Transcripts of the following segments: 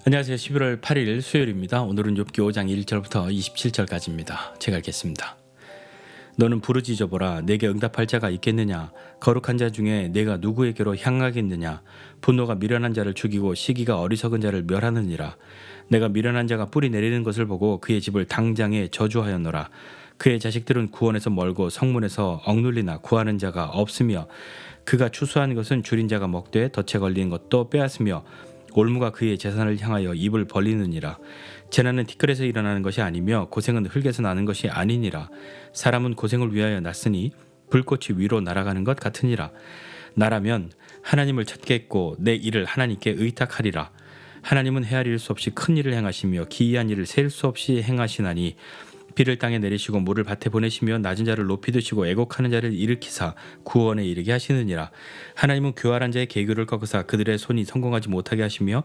안녕하세요. 11월 8일 수요일입니다. 오늘은 욥기 5장 1절부터 27절까지입니다. 제가 읽겠습니다. 너는 부르짖어 보라. 내게 응답할 자가 있겠느냐? 거룩한 자 중에 내가 누구에게로 향하겠느냐? 분노가 미련한 자를 죽이고 시기가 어리석은 자를 멸하느니라. 내가 미련한 자가 뿌리 내리는 것을 보고 그의 집을 당장에 저주하였노라. 그의 자식들은 구원에서 멀고 성문에서 억눌리나 구하는 자가 없으며 그가 추수한 것은 줄인 자가 먹되 덫에 걸린 것도 빼앗으며 올무가 그의 재산을 향하여 입을 벌리느니라. 재난은 티끌에서 일어나는 것이 아니며 고생은 흙에서 나는 것이 아니니라. 사람은 고생을 위하여 났으니 불꽃이 위로 날아가는 것 같으니라. 나라면 하나님을 찾겠고 내 일을 하나님께 의탁하리라. 하나님은 헤아릴 수 없이 큰 일을 행하시며 기이한 일을 셀 수 없이 행하시나니 비를 땅에 내리시고 물을 밭에 보내시며 낮은 자를 높이 드시고 애곡하는 자를 일으키사 구원에 이르게 하시느니라. 하나님은 교활한 자의 계교를 꺾으사 그들의 손이 성공하지 못하게 하시며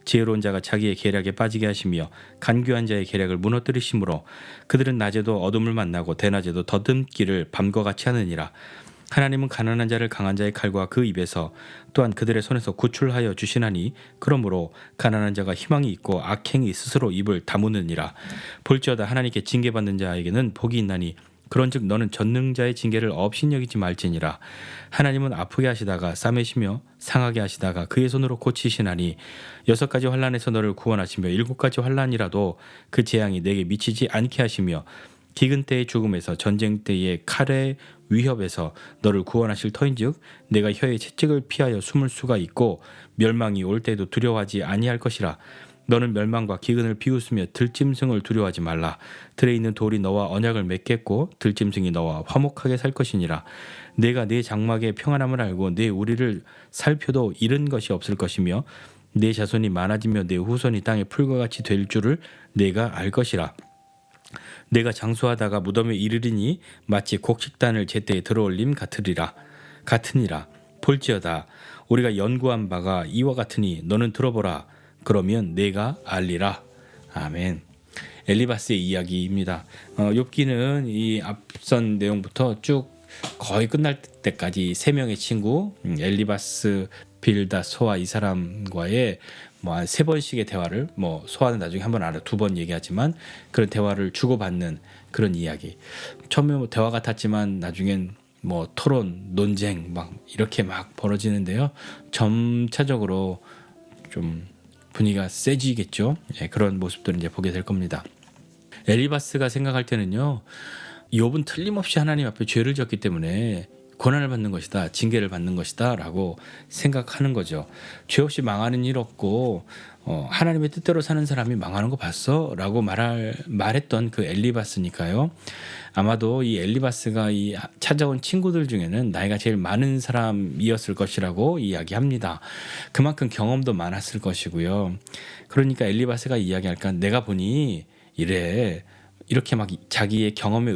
지혜로운 자가 자기의 계략에 빠지게 하시며 간교한 자의 계략을 무너뜨리심으로 그들은 낮에도 어둠을 만나고 대낮에도 더듬기를 밤과 같이 하느니라. 하나님은 가난한 자를 강한 자의 칼과 그 입에서 또한 그들의 손에서 구출하여 주시나니 그러므로 가난한 자가 희망이 있고 악행이 스스로 입을 다무느니라. 볼지어다 하나님께 징계받는 자에게는 복이 있나니 그런즉 너는 전능자의 징계를 업신여기지 말지니라. 하나님은 아프게 하시다가 싸매시며 상하게 하시다가 그의 손으로 고치시나니 6가지 환난에서 너를 구원하시며 7가지 환난이라도 그 재앙이 내게 미치지 않게 하시며 기근 때의 죽음에서 전쟁 때의 칼의 위협에서 너를 구원하실 터인즉 내가 혀의 채찍을 피하여 숨을 수가 있고 멸망이 올 때도 두려워하지 아니할 것이라. 너는 멸망과 기근을 비웃으며 들짐승을 두려워하지 말라. 들에 있는 돌이 너와 언약을 맺겠고 들짐승이 너와 화목하게 살 것이니라. 내가 네 장막의 평안함을 알고 네 우리를 살펴도 잃은 것이 없을 것이며 네 자손이 많아지며 네 후손이 땅의 풀과 같이 될 줄을 내가 알 것이라. 내가 장수하다가 무덤에 이르리니 마치 곡식단을 제때에 들어올림 같으니라. 볼지어다 우리가 연구한 바가 이와 같으니 너는 들어보라. 그러면 내가 알리라. 아멘. 엘리바스의 이야기입니다. 욥기는 이 앞선 내용부터 쭉 거의 끝날 때까지 3명의 친구 엘리바스, 빌다, 소아 이 사람과의 뭐 한 3번씩의 대화를 소아는 나중에 한 번 알아 2번 얘기하지만 그런 대화를 주고받는 그런 이야기. 처음에 대화 같았지만 나중엔 토론, 논쟁 이렇게 벌어지는데요. 점차적으로 좀 분위기가 세지겠죠. 그런 모습들을 이제 보게 될 겁니다. 엘리바스가 생각할 때는요. 욥은 틀림없이 하나님 앞에 죄를 졌기 때문에 고난을 받는 것이다. 징계를 받는 것이다. 라고 생각하는 거죠. 죄 없이 망하는 일 없고 하나님의 뜻대로 사는 사람이 망하는 거 봤어? 라고 말했던 그 엘리바스니까요. 아마도 이 엘리바스가 이 찾아온 친구들 중에는 나이가 제일 많은 사람이었을 것이라고 이야기합니다. 그만큼 경험도 많았을 것이고요. 그러니까 엘리바스가 이야기할까? 내가 보니 이래. 이렇게 자기의 경험에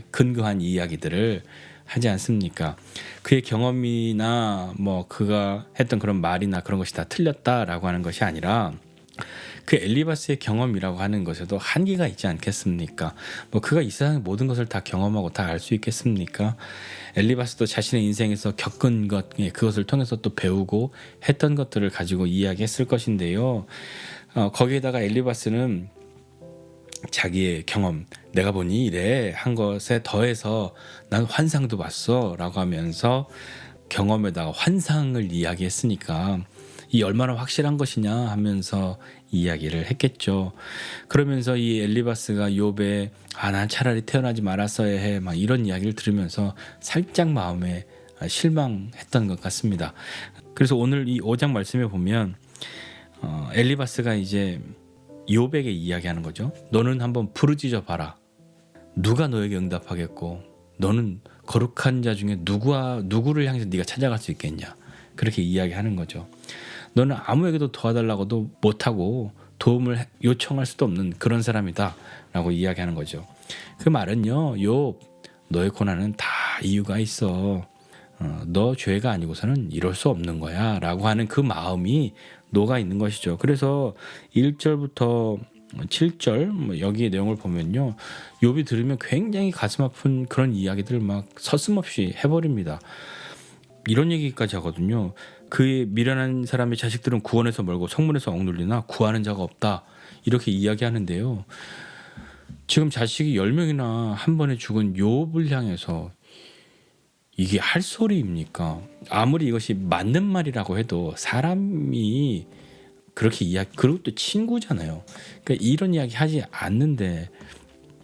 근거한 이야기들을 하지 않습니까? 그의 경험이나 그가 했던 그런 말이나 그런 것이 다 틀렸다라고 하는 것이 아니라 그 엘리바스의 경험이라고 하는 것에도 한계가 있지 않겠습니까? 그가 이 세상의 모든 것을 다 경험하고 다 알 수 있겠습니까? 엘리바스도 자신의 인생에서 겪은 것, 그것을 통해서 또 배우고 했던 것들을 가지고 이야기했을 것인데요. 거기에다가 엘리바스는 자기의 경험, 내가 보니 이래 한 것에 더해서 난 환상도 봤어 라고 하면서 경험에다가 환상을 이야기했으니까 이 얼마나 확실한 것이냐 하면서 이야기를 했겠죠. 그러면서 이 엘리바스가 욥에 난 차라리 태어나지 말았어야 해 이런 이야기를 들으면서 살짝 마음에 실망했던 것 같습니다. 그래서 오늘 이 5장 말씀에 보면 엘리바스가 이제 욥에게 이야기하는 거죠. 너는 한번 부르짖어 봐라. 누가 너에게 응답하겠고 너는 거룩한 자 중에 누구를 향해서 네가 찾아갈 수 있겠냐. 그렇게 이야기하는 거죠. 너는 아무에게도 도와달라고도 못하고 도움을 요청할 수도 없는 그런 사람이다 라고 이야기하는 거죠. 그 말은요. 욥 너의 고난은 다 이유가 있어. 너 죄가 아니고서는 이럴 수 없는 거야 라고 하는 그 마음이 녹아 있는 것이죠. 그래서 1절부터 7절 여기의 내용을 보면요. 욥이 들으면 굉장히 가슴 아픈 그런 이야기들을 서슴없이 해버립니다. 이런 얘기까지 하거든요. 그의 미련한 사람의 자식들은 구원에서 멀고 성문에서 억눌리나 구하는 자가 없다. 이렇게 이야기하는데요. 지금 자식이 10명이나 한 번에 죽은 욥을 향해서 이게 할 소리입니까? 아무리 이것이 맞는 말이라고 해도 사람이 그렇게 이야기, 그리고 또 친구잖아요. 그러니까 이런 이야기 하지 않는데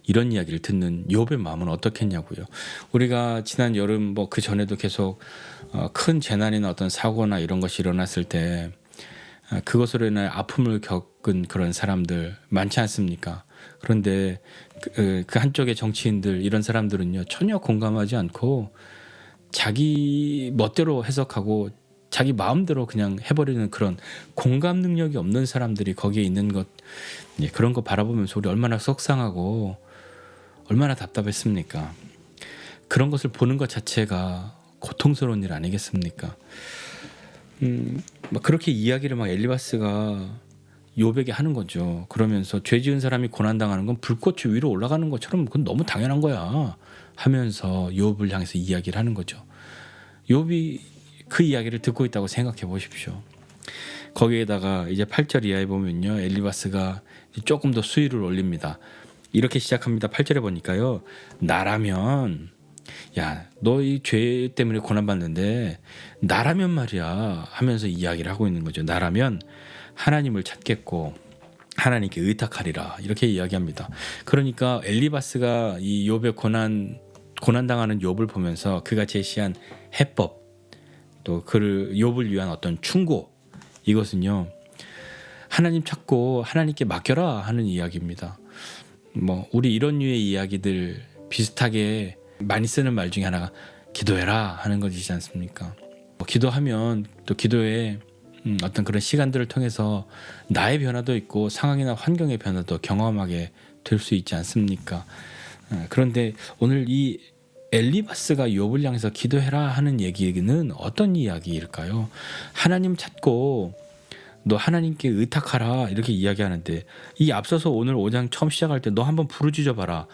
이런 이야기를 듣는 욥의 마음은 어떻겠냐고요. 우리가 지난 여름 뭐 그 전에도 계속 큰 재난이나 어떤 사고나 이런 것이 일어났을 때 그것으로 인해 아픔을 겪은 그런 사람들 많지 않습니까? 그런데 그 한쪽의 정치인들 이런 사람들은요 전혀 공감하지 않고 자기 멋대로 해석하고 자기 마음대로 그냥 해버리는 그런 공감 능력이 없는 사람들이 거기에 있는 것, 그런 거 바라보면서 우리 얼마나 속상하고 얼마나 답답했습니까? 그런 것을 보는 것 자체가 고통스러운 일 아니겠습니까? 막 그렇게 이야기를 막 엘리바스가 욥에게 하는 거죠. 그러면서 죄 지은 사람이 고난당하는 건 불꽃이 위로 올라가는 것처럼 그건 너무 당연한 거야 하면서 욥을 향해서 이야기를 하는 거죠. 욥이 그 이야기를 듣고 있다고 생각해 보십시오. 거기에다가 이제 8절 이하에 보면요, 엘리바스가 조금 더 수위를 올립니다. 이렇게 시작합니다. 8절에 보니까요, 나라면, 야, 너 이 죄 때문에 고난받는데 나라면 말이야 하면서 이야기를 하고 있는 거죠. 나라면 하나님을 찾겠고 하나님께 의탁하리라 이렇게 이야기합니다. 그러니까 엘리바스가 이 욥의 고난당하는 욥을 보면서 그가 제시한 해법, 또 그를 욥을 위한 어떤 충고, 이것은요 하나님 찾고 하나님께 맡겨라 하는 이야기입니다. 뭐 우리 이런 류의 이야기들 비슷하게 많이 쓰는 말 중에 하나가 기도해라 하는 것이지 않습니까? 기도하면 또 기도에 어떤 그런 시간들을 통해서 나의 변화도 있고 상황이나 환경의 변화도 경험하게 될 수 있지 않습니까? 그런데 오늘 이 엘리바스가 욥을 향해서 기도해라 하는 얘기는 어떤 이야기일까요? 하나님 찾고 너 하나님께 의탁하라 이렇게 이야기하는데, 이 앞서서 오늘 5장 처음 시작할 때 너 한번 부르짖어 봐라.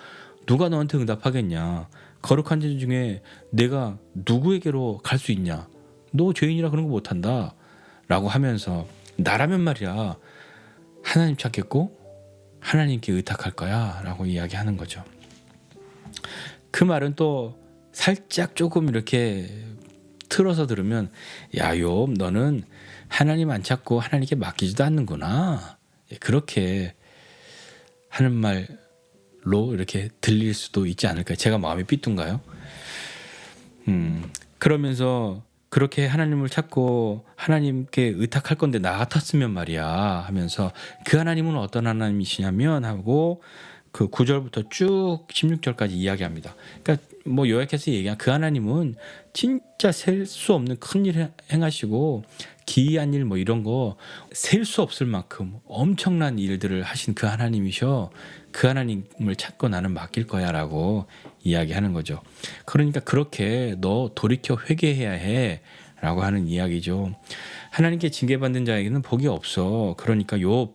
누가 너한테 응답하겠냐? 거룩한 자 중에 내가 누구에게로 갈 수 있냐? 너 죄인이라 그런 거 못한다 라고 하면서 나라면 말이야 하나님 찾겠고 하나님께 의탁할 거야 라고 이야기하는 거죠. 그 말은 또 살짝 조금 이렇게 틀어서 들으면, 야 욥 너는 하나님 안 찾고 하나님께 맡기지도 않는구나, 그렇게 하는 말로 이렇게 들릴 수도 있지 않을까요? 제가 마음이 삐뚤가요? 그러면서 그렇게 하나님을 찾고 하나님께 의탁할 건데 나 같았으면 말이야 하면서 그 하나님은 어떤 하나님이시냐면 하고 그 9절부터 쭉 16절까지 이야기합니다. 그러니까 뭐 요약해서 얘기하면 그 하나님은 진짜 셀 수 없는 큰 일 행하시고 기이한 일 뭐 이런 거 셀 수 없을 만큼 엄청난 일들을 하신 그 하나님이셔. 그 하나님을 찾고 나는 맡길 거야 라고 이야기하는 거죠. 그러니까 그렇게 너 돌이켜 회개해야 해 라고 하는 이야기죠. 하나님께 징계받는 자에게는 복이 없어. 그러니까 욥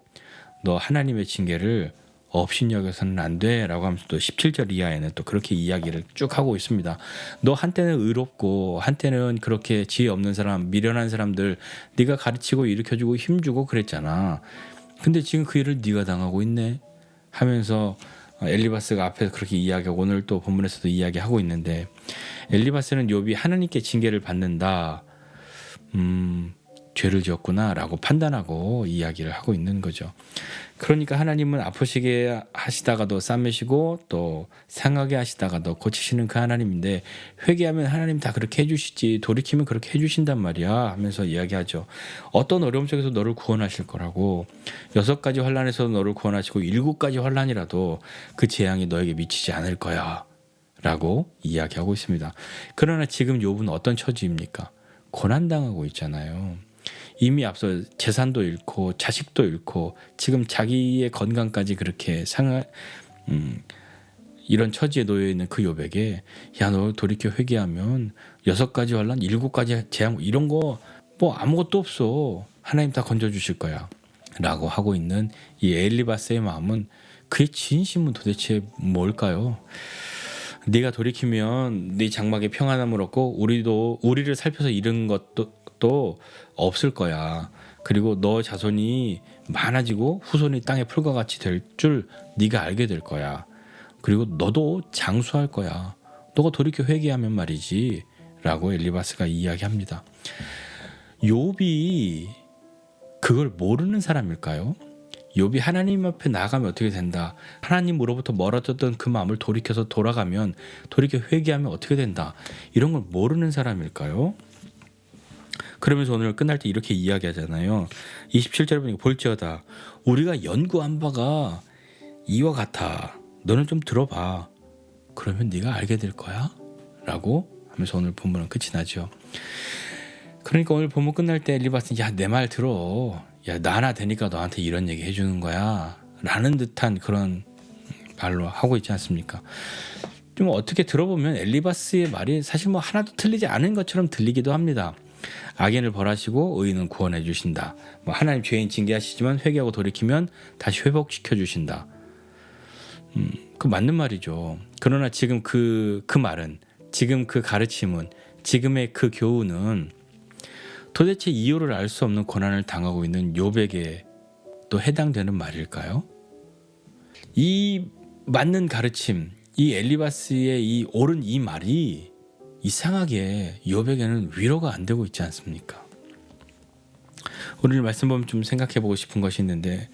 너 하나님의 징계를 업신여겨서는 안 돼 라고 하면서 또 17절 이하에는 또 그렇게 이야기를 쭉 하고 있습니다. 너 한때는 의롭고 한때는 그렇게 지혜 없는 사람, 미련한 사람들 네가 가르치고 일으켜주고 힘주고 그랬잖아. 근데 지금 그 일을 네가 당하고 있네 하면서 엘리바스가 앞에서 그렇게 이야기하고 오늘 또 본문에서도 이야기하고 있는데, 엘리바스는 욥이 하나님께 징계를 받는다, 죄를 지었구나 라고 판단하고 이야기를 하고 있는 거죠. 그러니까 하나님은 아프시게 하시다가도 싸매시고 또 상하게 하시다가도 고치시는 그 하나님인데, 회개하면 하나님 다 그렇게 해주시지, 돌이키면 그렇게 해주신단 말이야 하면서 이야기하죠. 어떤 어려움 속에서 너를 구원하실 거라고, 6가지 환난에서 너를 구원하시고 7가지 환난이라도 그 재앙이 너에게 미치지 않을 거야 라고 이야기하고 있습니다. 그러나 지금 욥은 어떤 처지입니까? 고난당하고 있잖아요. 이미 앞서 재산도 잃고 자식도 잃고 지금 자기의 건강까지 그렇게 이런 처지에 놓여 있는 그 욥에게, 야 너 돌이켜 회개하면 6가지 환난, 7가지 재앙 이런 거 뭐 아무것도 없어. 하나님 다 건져주실 거야 라고 하고 있는 이 엘리바스의 마음은, 그의 진심은 도대체 뭘까요? 네가 돌이키면 네 장막에 평안함을 얻고 우리를 살펴서 잃은 것도 것도 없을 거야. 그리고 너 자손이 많아지고 후손이 땅의 풀과 같이 될 줄 네가 알게 될 거야. 그리고 너도 장수할 거야. 너가 돌이켜 회개하면 말이지 라고 엘리바스가 이야기합니다. 욥이 그걸 모르는 사람일까요? 욥이 하나님 앞에 나가면 어떻게 된다, 하나님으로부터 멀어졌던 그 마음을 돌이켜 회개하면 어떻게 된다, 이런 걸 모르는 사람일까요? 그러면서 오늘 끝날 때 이렇게 이야기하잖아요. 27절에 보니까 볼지어다 우리가 연구한 바가 이와 같아. 너는 좀 들어봐. 그러면 네가 알게 될 거야 라고 하면서 오늘 본문은 끝이 나죠. 그러니까 오늘 본문 끝날 때 엘리바스는 야, 내 말 들어. 야, 나나 되니까 너한테 이런 얘기 해주는 거야 라는 듯한 그런 말로 하고 있지 않습니까? 좀 어떻게 들어보면 엘리바스의 말이 사실 뭐 하나도 틀리지 않은 것처럼 들리기도 합니다. 악인을 벌하시고 의인은 구원해 주신다. 뭐 하나님 죄인 징계하시지만 회개하고 돌이키면 다시 회복시켜 주신다. 그 맞는 말이죠. 그러나 지금 그 말은, 지금 그 가르침은, 지금의 그 교훈은 도대체 이유를 알 수 없는 고난을 당하고 있는 욥에게 또 해당되는 말일까요? 이 맞는 가르침, 이 엘리바스의 이 옳은 이 말이 이상하게 욥에게는 위로가 안 되고 있지 않습니까? 오늘 말씀 보면 좀 생각해 보고 싶은 것이 있는데,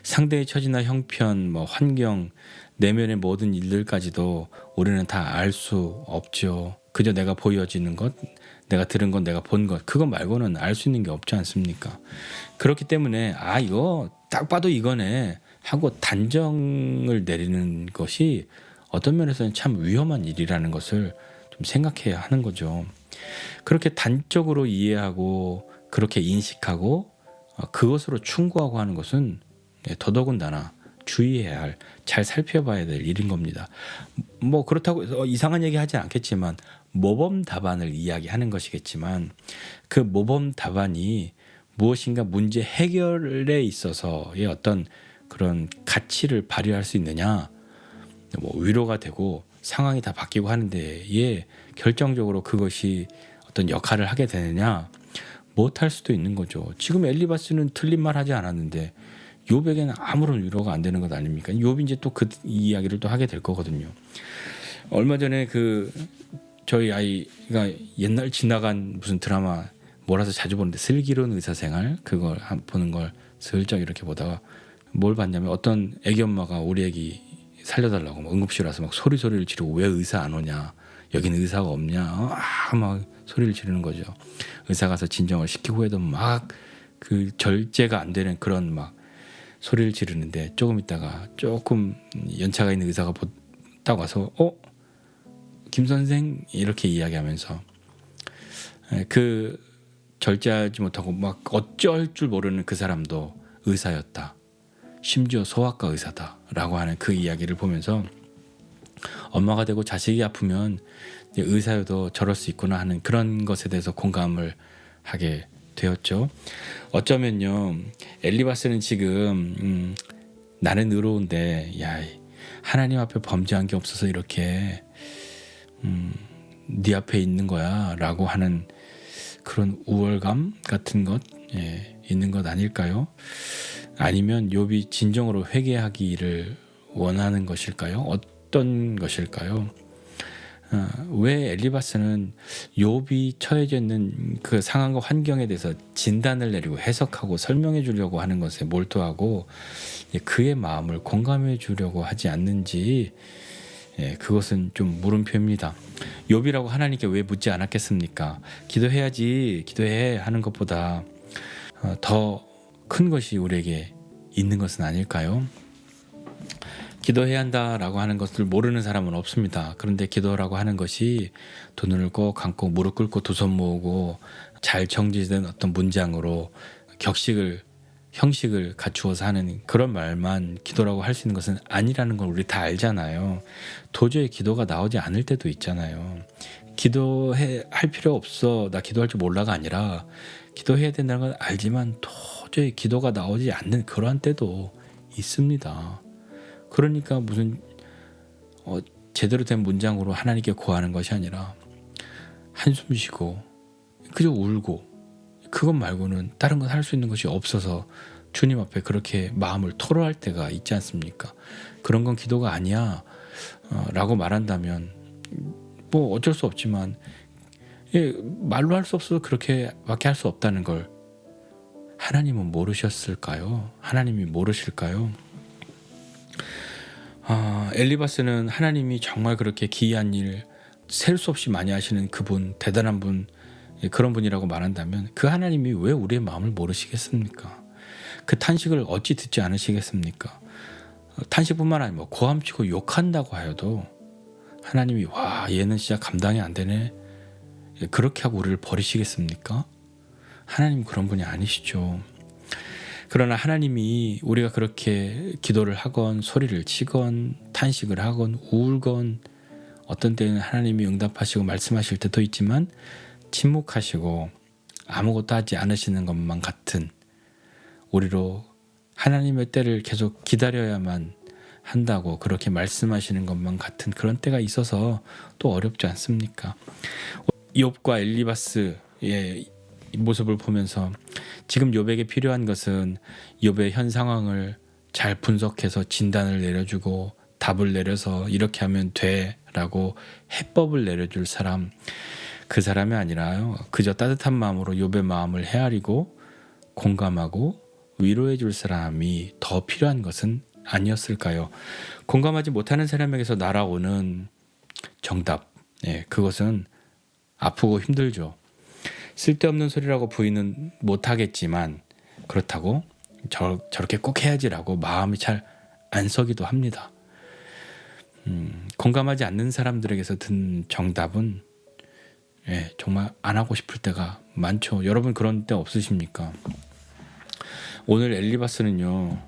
상대의 처지나 형편, 환경, 내면의 모든 일들까지도 우리는 다 알 수 없죠. 그저 내가 보여지는 것, 내가 들은 것, 내가 본 것, 그거 말고는 알 수 있는 게 없지 않습니까? 그렇기 때문에 이거 딱 봐도 이거네 하고 단정을 내리는 것이 어떤 면에서는 참 위험한 일이라는 것을 좀 생각해야 하는 거죠. 그렇게 단적으로 이해하고 그렇게 인식하고 그것으로 충고하고 하는 것은 더더군다나 주의해야 할, 잘 살펴봐야 될 일인 겁니다. 그렇다고 해서 이상한 얘기 하지 않겠지만 모범 답안을 이야기하는 것이겠지만, 그 모범 답안이 무엇인가 문제 해결에 있어서의 어떤 그런 가치를 발휘할 수 있느냐, 위로가 되고 상황이 다 바뀌고 하는데 결정적으로 그것이 어떤 역할을 하게 되느냐, 못할 수도 있는 거죠. 지금 엘리바스는 틀린 말 하지 않았는데 욥에게는 아무런 위로가 안 되는 것 아닙니까? 욥이 이제 또 그 이야기를 또 하게 될 거거든요. 얼마 전에 저희 아이가 옛날 지나간 무슨 드라마 몰아서 자주 보는데, 슬기로운 의사생활, 그걸 보는 걸 슬쩍 이렇게 보다가 뭘 봤냐면, 어떤 애기 엄마가 우리 애기 살려달라고 응급실 와서 소리를 지르고, 왜 의사 안 오냐, 여기는 의사가 없냐, 막 소리를 지르는 거죠. 의사 가서 진정을 시키고 해도 그 절제가 안 되는 그런 소리를 지르는데, 조금 있다가 조금 연차가 있는 의사가 딱 와서 김 선생 이렇게 이야기하면서, 그 절제하지 못하고 어쩔 줄 모르는 그 사람도 의사였다, 심지어 소아과 의사다라고 하는 그 이야기를 보면서, 엄마가 되고 자식이 아프면 의사여도 저럴 수 있구나 하는 그런 것에 대해서 공감을 하게 되었죠. 어쩌면요, 엘리바스는 지금 나는 의로운데 하나님 앞에 범죄한 게 없어서 이렇게 네 앞에 있는 거야 라고 하는 그런 우월감 같은 것 있는 것 아닐까요? 아니면 욥이 진정으로 회개하기를 원하는 것일까요? 어떤 것일까요? 왜 엘리바스는 욥이 처해져 있는 그 상황과 환경에 대해서 진단을 내리고 해석하고 설명해 주려고 하는 것에 몰두하고 그의 마음을 공감해 주려고 하지 않는지, 그것은 좀 물음표입니다. 욥이라고 하나님께 왜 묻지 않았겠습니까? 기도해야지, 기도해 하는 것보다 더 큰 것이 우리에게 있는 것은 아닐까요? 기도해야 한다라고 하는 것을 모르는 사람은 없습니다. 그런데 기도라고 하는 것이 두 눈을 꼭 감고 무릎 꿇고 두 손 모으고 잘 정제된 어떤 문장으로 형식을 갖추어서 하는 그런 말만 기도라고 할 수 있는 것은 아니라는 걸 우리 다 알잖아요. 도저히 기도가 나오지 않을 때도 있잖아요. 할 필요 없어, 나 기도할 줄 몰라가 아니라, 기도해야 된다는 걸 알지만 도저히 기도가 나오지 않는 그러한 때도 있습니다. 그러니까 무슨 제대로 된 문장으로 하나님께 구하는 것이 아니라 한숨 쉬고 그저 울고 그것 말고는 다른 건 할 수 있는 것이 없어서 주님 앞에 그렇게 마음을 토로할 때가 있지 않습니까? 그런 건 기도가 아니야 라고 말한다면 뭐 어쩔 수 없지만 말로 할 수 없어서 그렇게밖에 할 수 없다는 걸 하나님은 모르셨을까요? 하나님이 모르실까요? 엘리바스는 하나님이 정말 그렇게 기이한 일, 셀 수 없이 많이 하시는 그분, 대단한 분, 그런 분이라고 말한다면 그 하나님이 왜 우리의 마음을 모르시겠습니까? 그 탄식을 어찌 듣지 않으시겠습니까? 탄식뿐만 아니라 뭐 고함치고 욕한다고 하여도 하나님이 와 얘는 진짜 감당이 안 되네 그렇게 하고 우리를 버리시겠습니까? 하나님 그런 분이 아니시죠. 그러나 하나님이 우리가 그렇게 기도를 하건 소리를 치건 탄식을 하건 울건 어떤 때는 하나님이 응답하시고 말씀하실 때도 있지만 침묵하시고 아무것도 하지 않으시는 것만 같은 우리로 하나님의 때를 계속 기다려야만 한다고 그렇게 말씀하시는 것만 같은 그런 때가 있어서 또 어렵지 않습니까? 욥과 엘리바스의 모습을 보면서 지금 욥에게 필요한 것은 욥의 현 상황을 잘 분석해서 진단을 내려주고 답을 내려서 이렇게 하면 돼 라고 해법을 내려줄 사람, 그 사람이 아니라요 그저 따뜻한 마음으로 욥의 마음을 헤아리고 공감하고 위로해 줄 사람이 더 필요한 것은 아니었을까요? 공감하지 못하는 사람에게서 날아오는 정답, 그것은 아프고 힘들죠. 쓸데없는 소리라고 부인은 못하겠지만 그렇다고 저렇게 꼭 해야지라고 마음이 잘 안 서기도 합니다. 공감하지 않는 사람들에게서 든 정답은 정말 안 하고 싶을 때가 많죠. 여러분 그런 때 없으십니까? 오늘 엘리바스는요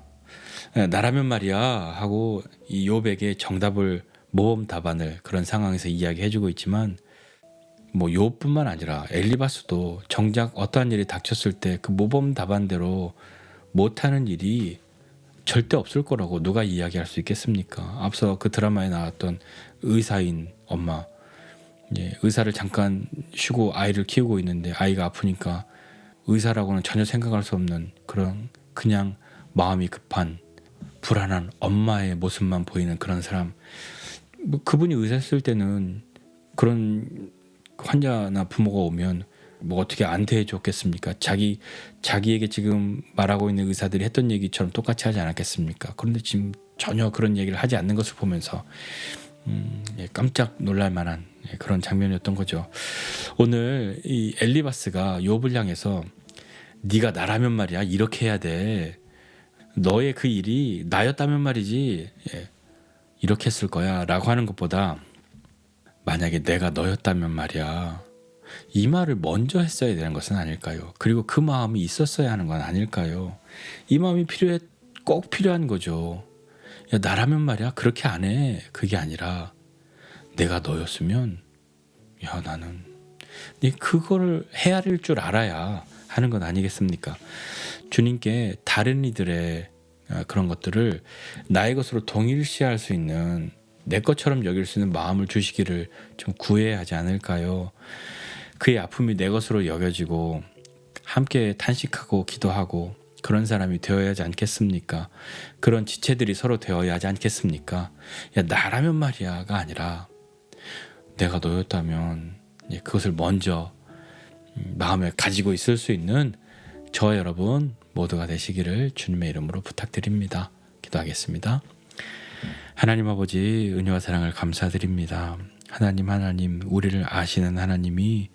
나라면 말이야 하고 이 욥에게 정답을 모험 답안을 그런 상황에서 이야기해주고 있지만 뭐 욥뿐만 아니라 엘리바스도 정작 어떠한 일이 닥쳤을 때 그 모범 답안대로 못하는 일이 절대 없을 거라고 누가 이야기할 수 있겠습니까? 앞서 그 드라마에 나왔던 의사인 엄마, 의사를 잠깐 쉬고 아이를 키우고 있는데 아이가 아프니까 의사라고는 전혀 생각할 수 없는 그런 그냥 마음이 급한 불안한 엄마의 모습만 보이는 그런 사람. 뭐 그분이 의사였을 때는 그런 환자나 부모가 오면 뭐 어떻게 안 대해줬겠습니까? 자기에게 지금 말하고 있는 의사들이 했던 얘기처럼 똑같이 하지 않았겠습니까? 그런데 지금 전혀 그런 얘기를 하지 않는 것을 보면서 깜짝 놀랄 만한 그런 장면이었던 거죠. 오늘 이 엘리바스가 욥을 향해서 네가 나라면 말이야 이렇게 해야 돼. 너의 그 일이 나였다면 말이지 이렇게 했을 거야 라고 하는 것보다 만약에 내가 너였다면 말이야 이 말을 먼저 했어야 되는 것은 아닐까요? 그리고 그 마음이 있었어야 하는 건 아닐까요? 이 마음이 꼭 필요한 거죠. 야 나라면 말이야 그렇게 안 해. 그게 아니라 내가 너였으면 야 나는 그거를 헤아릴 줄 알아야 하는 건 아니겠습니까? 주님께 다른 이들의 그런 것들을 나의 것으로 동일시할 수 있는 내 것처럼 여길 수 있는 마음을 주시기를 좀 구해야 하지 않을까요? 그의 아픔이 내 것으로 여겨지고 함께 탄식하고 기도하고 그런 사람이 되어야 하지 않겠습니까? 그런 지체들이 서로 되어야 하지 않겠습니까? 야 나라면 말이야가 아니라 내가 너였다면 그것을 먼저 마음에 가지고 있을 수 있는 저와 여러분 모두가 되시기를 주님의 이름으로 부탁드립니다. 기도하겠습니다. 하나님 아버지 은혜와 사랑을 감사드립니다. 하나님 우리를 아시는 하나님이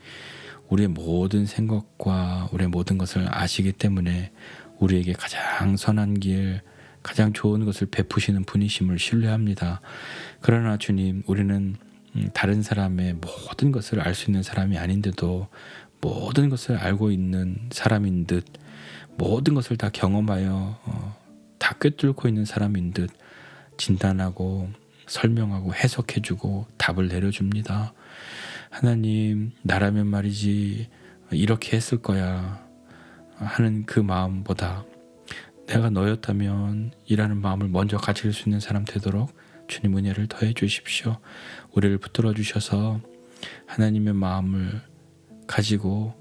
우리의 모든 생각과 우리의 모든 것을 아시기 때문에 우리에게 가장 선한 길 가장 좋은 것을 베푸시는 분이심을 신뢰합니다. 그러나 주님 우리는 다른 사람의 모든 것을 알 수 있는 사람이 아닌데도 모든 것을 알고 있는 사람인 듯 모든 것을 다 경험하여 다 꿰뚫고 있는 사람인 듯 진단하고 설명하고 해석해주고 답을 내려줍니다. 하나님 나라면 말이지 이렇게 했을 거야 하는 그 마음보다 내가 너였다면 이라는 마음을 먼저 가질 수 있는 사람 되도록 주님 은혜를 더해 주십시오. 우리를 붙들어 주셔서 하나님의 마음을 가지고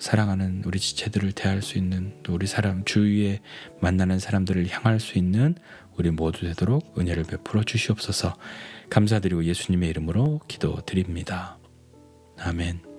사랑하는 우리 지체들을 대할 수 있는, 또 우리 사람 주위에 만나는 사람들을 향할 수 있는 우리 모두 되도록 은혜를 베풀어 주시옵소서. 감사드리고 예수님의 이름으로 기도드립니다. 아멘.